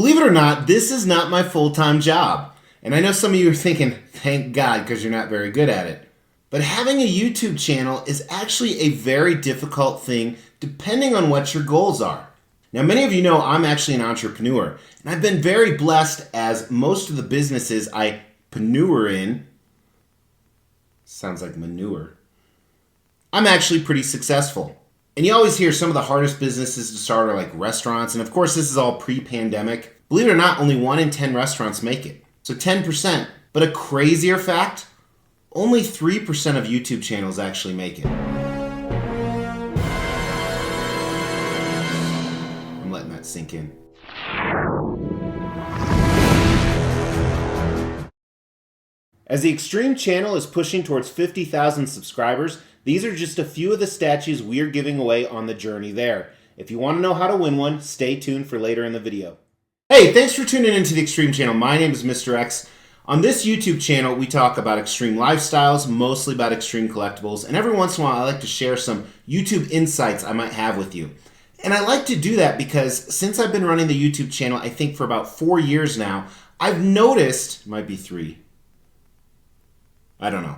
Believe it or not, this is not my full-time job. And I know some of you are thinking, thank God, because you're not very good at it. But having a YouTube channel is actually a very difficult thing depending on what your goals are. Now, many of you know I'm actually an entrepreneur, and I've been very blessed as most of the businesses I manure in, sounds like manure, I'm actually pretty successful. And you always hear some of the hardest businesses to start are like restaurants, and of course this is all pre-pandemic. Believe it or not, only 1 in 10 restaurants make it. So 10%. But a crazier fact, only 3% of YouTube channels actually make it. I'm letting that sink in. As the Extreme channel is pushing towards 50,000 subscribers, these are just a few of the statues we are giving away on the journey there. If you want to know how to win one, stay tuned for later in the video. Hey, thanks for tuning into the Extreme channel. My name is Mr. X. On this YouTube channel, we talk about extreme lifestyles, mostly about extreme collectibles, and every once in a while I like to share some YouTube insights I might have with you. And I like to do that because since I've been running the YouTube channel, I think for about 4 years now, I've noticed, it might be 3, I don't know.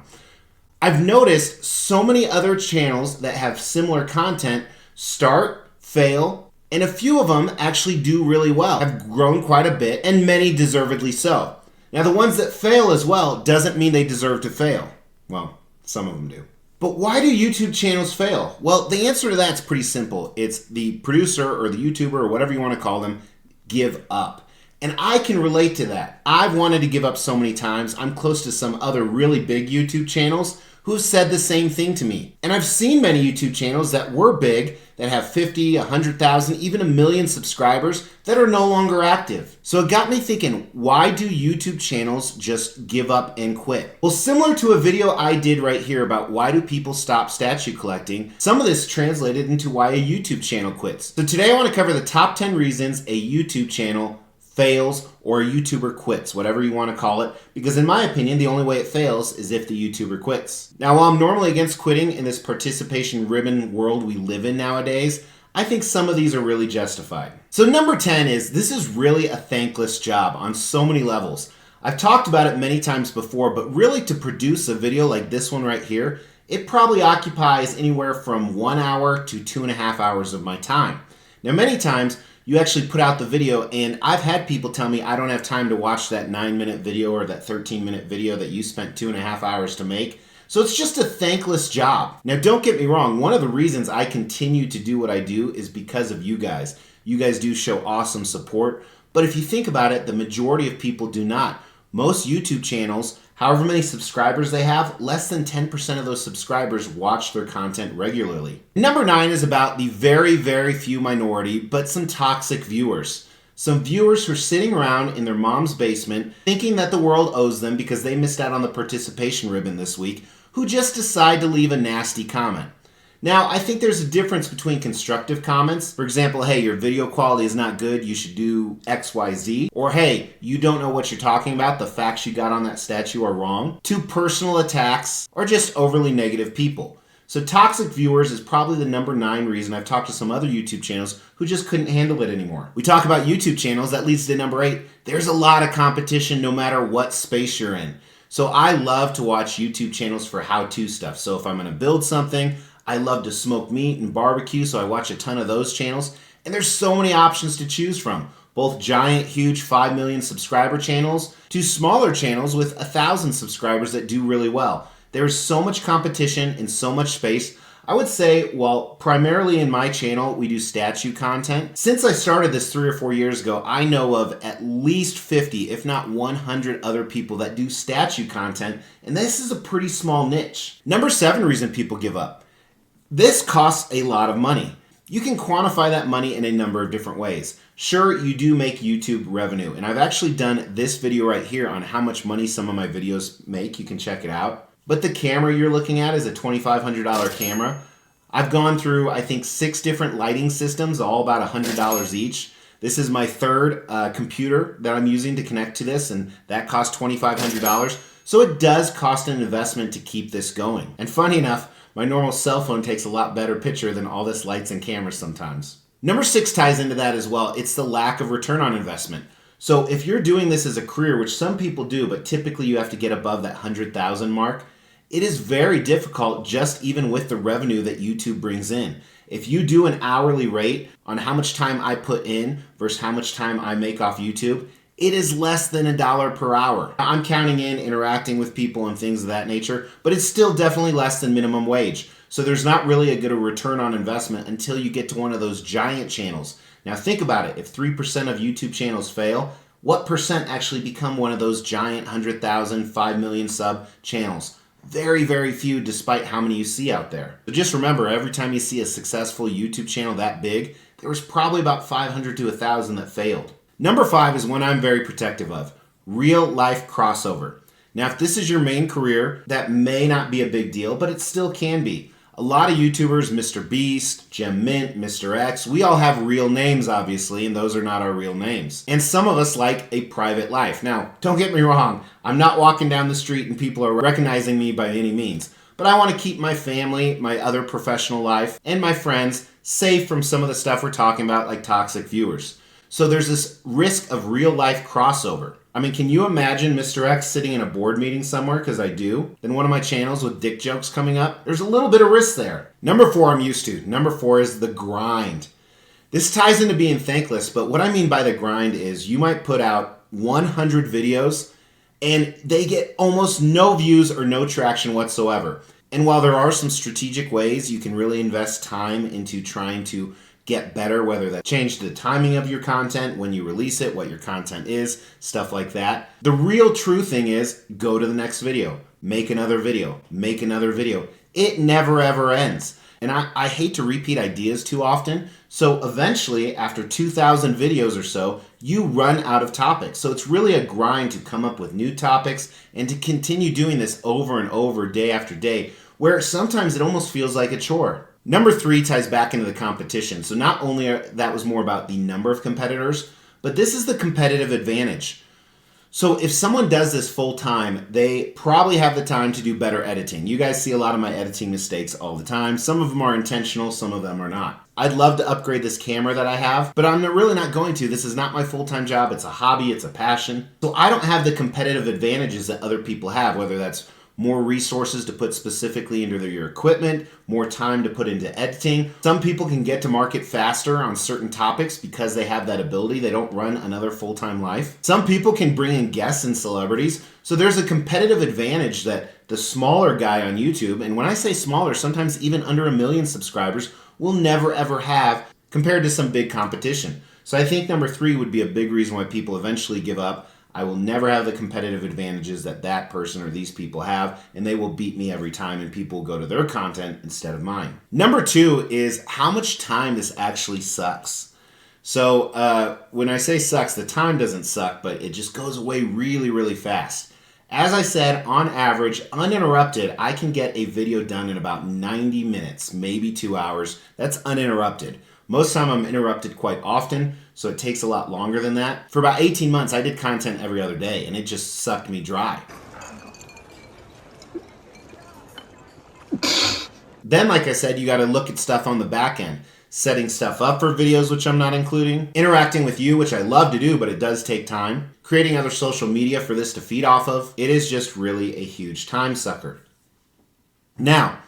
I've noticed so many other channels that have similar content start, fail, and a few of them actually do really well, have grown quite a bit, and many deservedly so. Now, the ones that fail as well doesn't mean they deserve to fail. Well, some of them do. But why do YouTube channels fail? Well, the answer to that's pretty simple. It's the producer or the YouTuber or whatever you want to call them give up. And I can relate to that. I've wanted to give up so many times. I'm close to some other really big YouTube channels who have said the same thing to me. And I've seen many YouTube channels that were big, that have 50, 100,000, even 1 million subscribers that are no longer active. So it got me thinking, why do YouTube channels just give up and quit? Well, similar to a video I did right here about why do people stop statue collecting, some of this translated into why a YouTube channel quits. So today I want to cover the top 10 reasons a YouTube channel fails or a YouTuber quits, whatever you want to call it, because in my opinion, the only way it fails is if the YouTuber quits. Now, while I'm normally against quitting in this participation ribbon world we live in nowadays, I think some of these are really justified. So number 10 is, this is really a thankless job on so many levels. I've talked about it many times before, but really to produce a video like this one right here, it probably occupies anywhere from 1 hour to 2.5 hours of my time. Now, many times, you actually put out the video, and I've had people tell me I don't have time to watch that 9-minute video or that 13-minute video that you spent 2.5 hours to make. So it's just a thankless job. Now, don't get me wrong. One of the reasons I continue to do what I do is because of you guys. You guys do show awesome support. But if you think about it, the majority of people do not. Most YouTube channels, however many subscribers they have, less than 10% of those subscribers watch their content regularly. Number 9 is about the very, very few minority, but some toxic viewers. Some viewers who are sitting around in their mom's basement thinking that the world owes them because they missed out on the participation ribbon this week, who just decide to leave a nasty comment. Now, I think there's a difference between constructive comments. For example, hey, your video quality is not good, you should do X, Y, Z. Or hey, you don't know what you're talking about, the facts you got on that statue are wrong. To personal attacks or just overly negative people. So toxic viewers is probably the number 9 reason. I've talked to some other YouTube channels who just couldn't handle it anymore. We talk about YouTube channels, that leads to number 8. There's a lot of competition no matter what space you're in. So I love to watch YouTube channels for how-to stuff. So if I'm gonna build something, I love to smoke meat and barbecue, so I watch a ton of those channels. And there's so many options to choose from. Both giant, huge 5 million subscriber channels to smaller channels with 1,000 subscribers that do really well. There's so much competition and so much space. I would say, well, primarily in my channel, we do statue content. Since I started this 3 or 4 years ago, I know of at least 50, if not 100 other people that do statue content, and this is a pretty small niche. Number 7 reason people give up. This costs a lot of money. You can quantify that money in a number of different ways. Sure, you do make YouTube revenue, and I've actually done this video right here on how much money some of my videos make. You can check it out. But the camera you're looking at is a $2,500 camera. I've gone through, I think, 6 different lighting systems, all about $100 each. This is my 3rd computer that I'm using to connect to this, and that cost $2,500. So it does cost an investment to keep this going. And funny enough, my normal cell phone takes a lot better picture than all this lights and cameras sometimes. Number 6 ties into that as well. It's the lack of return on investment. So if you're doing this as a career, which some people do, but typically you have to get above that 100,000 mark, it is very difficult just even with the revenue that YouTube brings in. If you do an hourly rate on how much time I put in versus how much time I make off YouTube, it is less than $1 per hour. I'm counting in interacting with people and things of that nature, but it's still definitely less than minimum wage. So there's not really a good return on investment until you get to one of those giant channels. Now think about it. If 3% of YouTube channels fail, what percent actually become one of those giant 100,000, 5 million sub channels? Very, very few, despite how many you see out there. But just remember, every time you see a successful YouTube channel that big, there was probably about 500 to 1,000 that failed. Number 5 is one I'm very protective of: real life crossover. Now, if this is your main career, that may not be a big deal, but it still can be. A lot of YouTubers, Mr. Beast, Gem Mint, Mr. X, we all have real names, obviously, and those are not our real names. And some of us like a private life. Now, don't get me wrong, I'm not walking down the street and people are recognizing me by any means, but I want to keep my family, my other professional life, and my friends safe from some of the stuff we're talking about, like toxic viewers. So there's this risk of real life crossover. I mean, can you imagine Mr. X sitting in a board meeting somewhere, because I do, then one of my channels with dick jokes coming up? There's a little bit of risk there. Number 4 I'm used to. Number 4 is the grind. This ties into being thankless, but what I mean by the grind is you might put out 100 videos and they get almost no views or no traction whatsoever. And while there are some strategic ways you can really invest time into trying to get better, whether that change the timing of your content, when you release it, what your content is, stuff like that. The real true thing is go to the next video, make another video, make another video. It never ever ends. And I hate to repeat ideas too often. So eventually, after 2,000 videos or so, you run out of topics. So it's really a grind to come up with new topics and to continue doing this over and over, day after day, where sometimes it almost feels like a chore. Number 3 ties back into the competition. So not only that was more about the number of competitors, but this is the competitive advantage. So if someone does this full time, they probably have the time to do better editing. You guys see a lot of my editing mistakes all the time. Some of them are intentional, some of them are not. I'd love to upgrade this camera that I have, but I'm really not going to. This is not my full-time job. It's a hobby, it's a passion. So I don't have the competitive advantages that other people have, whether that's more resources to put specifically into your equipment, more time to put into editing. Some people can get to market faster on certain topics because they have that ability. They don't run another full-time life. Some people can bring in guests and celebrities. So there's a competitive advantage that the smaller guy on YouTube, and when I say smaller, sometimes even under 1 million subscribers, will never ever have compared to some big competition. So I think number 3 would be a big reason why people eventually give up. I will never have the competitive advantages that that person or these people have, and they will beat me every time, and people will go to their content instead of mine. Number 2 is how much time this actually sucks. So when I say sucks, the time doesn't suck, but it just goes away really, really fast. As I said, on average, uninterrupted, I can get a video done in about 90 minutes, maybe 2 hours. That's uninterrupted. Most of the time I'm interrupted quite often, so it takes a lot longer than that. For about 18 months, I did content every other day, and it just sucked me dry. Then, like I said, you got to look at stuff on the back end. Setting stuff up for videos, which I'm not including. Interacting with you, which I love to do, but it does take time. Creating other social media for this to feed off of. It is just really a huge time sucker. Now,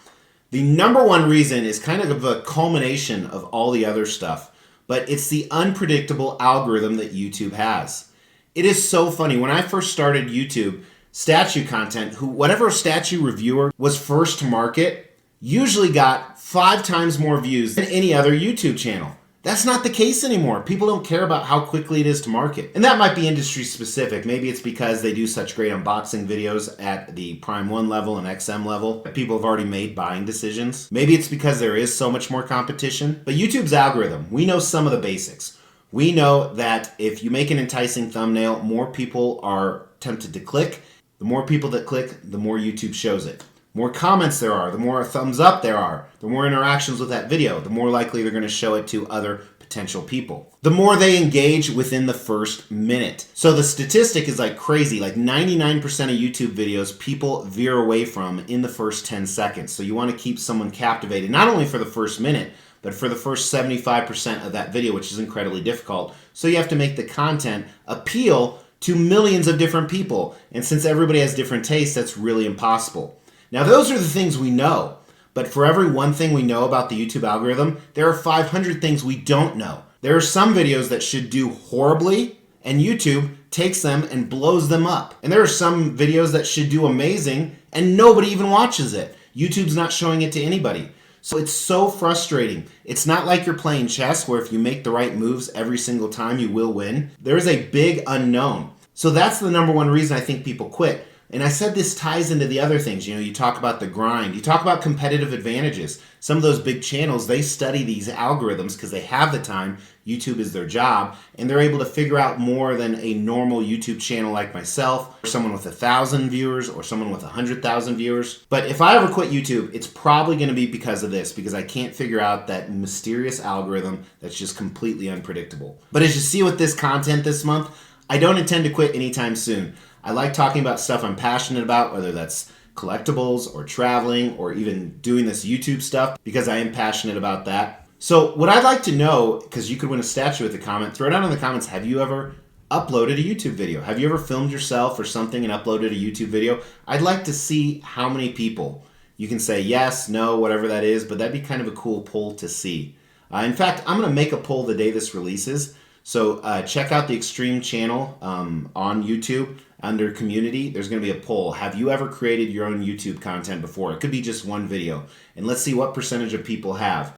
the number 1 reason is kind of a culmination of all the other stuff, but it's the unpredictable algorithm that YouTube has. It is so funny. When I first started YouTube, statue content, whatever statue reviewer was first to market, usually got 5 times more views than any other YouTube channel. That's not the case anymore. People don't care about how quickly it is to market. And that might be industry specific. Maybe it's because they do such great unboxing videos at the Prime 1 level and XM level that people have already made buying decisions. Maybe it's because there is so much more competition. But YouTube's algorithm, we know some of the basics. We know that if you make an enticing thumbnail, more people are tempted to click. The more people that click, the more YouTube shows it. More comments there are, the more thumbs up there are, the more interactions with that video, the more likely they're going to show it to other potential people. The more they engage within the first minute. So the statistic is like crazy, like 99% of YouTube videos people veer away from in the first 10 seconds. So you want to keep someone captivated, not only for the first minute, but for the first 75% of that video, which is incredibly difficult. So you have to make the content appeal to millions of different people. And since everybody has different tastes, that's really impossible. Now, those are the things we know. But for every one thing we know about the YouTube algorithm, there are 500 things we don't know. There are some videos that should do horribly, and YouTube takes them and blows them up. And there are some videos that should do amazing, and nobody even watches it. YouTube's not showing it to anybody. So it's so frustrating. It's not like you're playing chess where if you make the right moves every single time, you will win. There is a big unknown. So that's the number one reason I think people quit. And I said this ties into the other things. You know, you talk about the grind. You talk about competitive advantages. Some of those big channels, they study these algorithms because they have the time. YouTube is their job. And they're able to figure out more than a normal YouTube channel like myself, or someone with 1,000 viewers, or someone with 100,000 viewers. But if I ever quit YouTube, it's probably going to be because of this, because I can't figure out that mysterious algorithm that's just completely unpredictable. But as you see with this content this month, I don't intend to quit anytime soon. I like talking about stuff I'm passionate about, whether that's collectibles or traveling or even doing this YouTube stuff, because I am passionate about that. So what I'd like to know, because you could win a statue with a comment, throw down in the comments, have you ever uploaded a YouTube video? Have you ever filmed yourself or something and uploaded a YouTube video? I'd like to see how many people. You can say yes, no, whatever that is, but that'd be kind of a cool poll to see. In fact, I'm going to make a poll the day this releases. So check out the Extreme channel on YouTube. Under community, there's going to be a poll. Have you ever created your own YouTube content before? It could be just one video. And let's see what percentage of people have.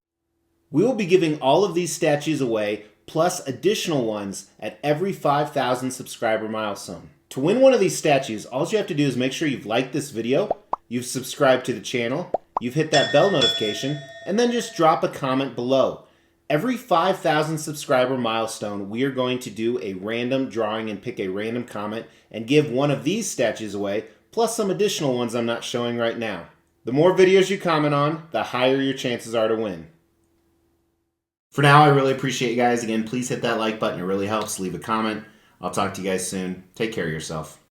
We will be giving all of these statues away, plus additional ones at every 5,000 subscriber milestone. To win one of these statues, all you have to do is make sure you've liked this video, you've subscribed to the channel, you've hit that bell notification, and then just drop a comment below. Every 5,000 subscriber milestone, we are going to do a random drawing and pick a random comment and give one of these statues away, plus some additional ones I'm not showing right now. The more videos you comment on, the higher your chances are to win. For now, I really appreciate you guys. Again, please hit that like button. It really helps. Leave a comment. I'll talk to you guys soon. Take care of yourself.